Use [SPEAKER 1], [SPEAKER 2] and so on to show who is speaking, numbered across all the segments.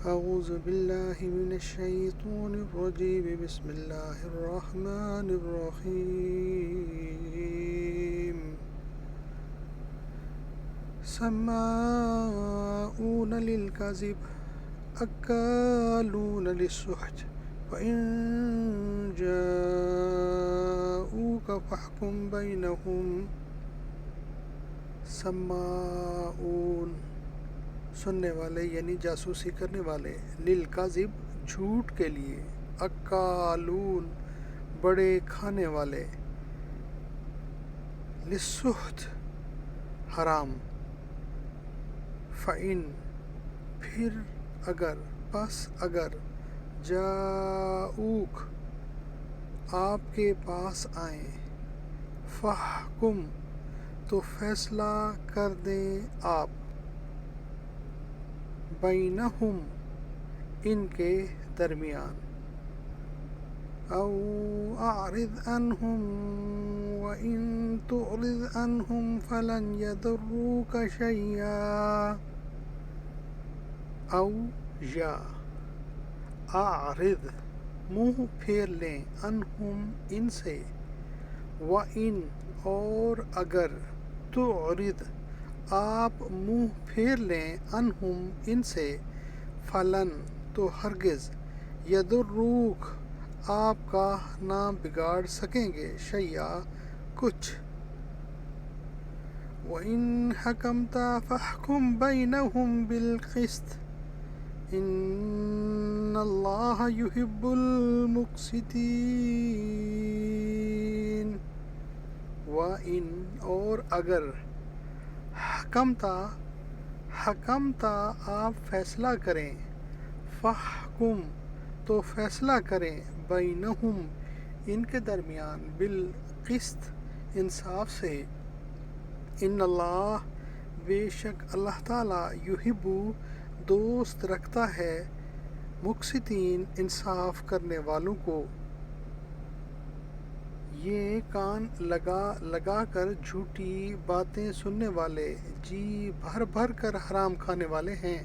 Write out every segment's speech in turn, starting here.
[SPEAKER 1] أعوذ بالله من الشيطان الرجيم بسم الله الرحمن الرحيم سماعون للكذب أكالون للسحت وإن جاءوك فاحكم بينهم سماعون سننے والے یعنی جاسوسی کرنے والے، للکذب جھوٹ کے لیے، اکالون بڑے کھانے والے، للسحت حرام، فإن پھر اگر، پس اگر، جاؤک آپ کے پاس آئیں، فاحکم تو فیصلہ کر دیں آپ، بینہم ان کے درمیان، او اعرض عنہم وان تعرض عنہم فلن یضروک شیئا، او یا اعرض منہ پھیر لیں، عنہم ان سے، وان اور اگر، تعرض آپ منہ پھیر لیں، عنہم ان سے، فلن تو ہرگز، یضروک آپ کا نہ بگاڑ سکیں گے، شیئا کچھ، وَإِنْ حَكَمْتَ فَاحْكُمْ بَيْنَهُمْ بِالْقِسْطِ إِنَّ اللَّهَ يُحِبُّ الْمُقْسِطِينَ، وَإِنْ اور اگر، حکمتا آپ فیصلہ کریں، فاحکم تو فیصلہ کریں، بینہم ان کے درمیان، بالقسط انصاف سے، ان اللہ بے شک اللہ تعالی، یحب دوست رکھتا ہے، مقسطین انصاف کرنے والوں کو۔ یہ کان لگا کر جھوٹی باتیں سننے والے، جی بھر بھر کر حرام کھانے والے ہیں،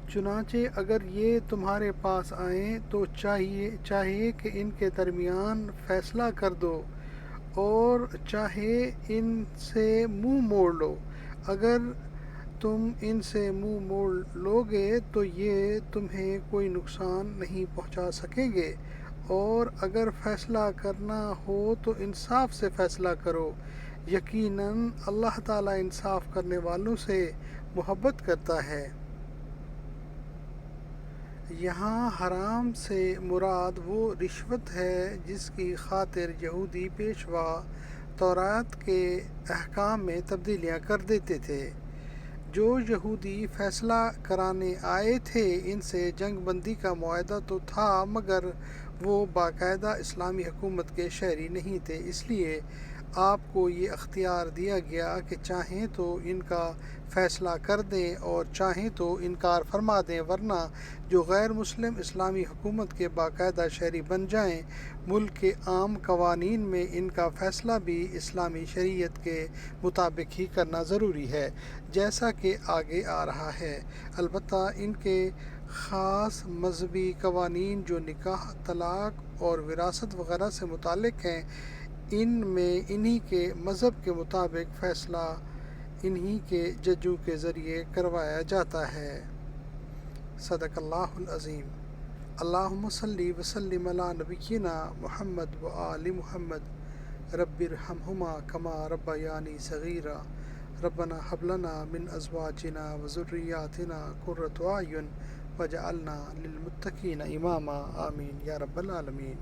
[SPEAKER 1] چنانچہ اگر یہ تمہارے پاس آئیں تو چاہیے کہ ان کے درمیان فیصلہ کر دو، اور چاہے ان سے منہ موڑ لو، اگر تم ان سے منہ موڑ لوگے تو یہ تمہیں کوئی نقصان نہیں پہنچا سکیں گے، اور اگر فیصلہ کرنا ہو تو انصاف سے فیصلہ کرو، یقیناً اللہ تعالیٰ انصاف کرنے والوں سے محبت کرتا ہے۔ یہاں حرام سے مراد وہ رشوت ہے جس کی خاطر یہودی پیشوا تورات کے احکام میں تبدیلیاں کر دیتے تھے۔ جو یہودی فیصلہ کرانے آئے تھے ان سے جنگ بندی کا معاہدہ تو تھا، مگر وہ باقاعدہ اسلامی حکومت کے شہری نہیں تھے، اس لیے آپ کو یہ اختیار دیا گیا کہ چاہیں تو ان کا فیصلہ کر دیں اور چاہیں تو انکار فرما دیں، ورنہ جو غیر مسلم اسلامی حکومت کے باقاعدہ شہری بن جائیں، ملک کے عام قوانین میں ان کا فیصلہ بھی اسلامی شریعت کے مطابق ہی کرنا ضروری ہے، جیسا کہ آگے آ رہا ہے۔ البتہ ان کے خاص مذہبی قوانین جو نکاح، طلاق اور وراثت وغیرہ سے متعلق ہیں، ان میں انہی کے مذہب کے مطابق فیصلہ انہی کے ججوں کے ذریعے کروایا جاتا ہے۔ صدق اللہ العظیم۔ اللہم صلی وسلم علی نبینا محمد وآل محمد، رب ارحمہما کما ربیانی صغیرا، ربنا ھب لنا من ازواجنا وذریاتنا قرۃ اعین واجعلنا للمتقین اماما، آمین یا رب العالمین۔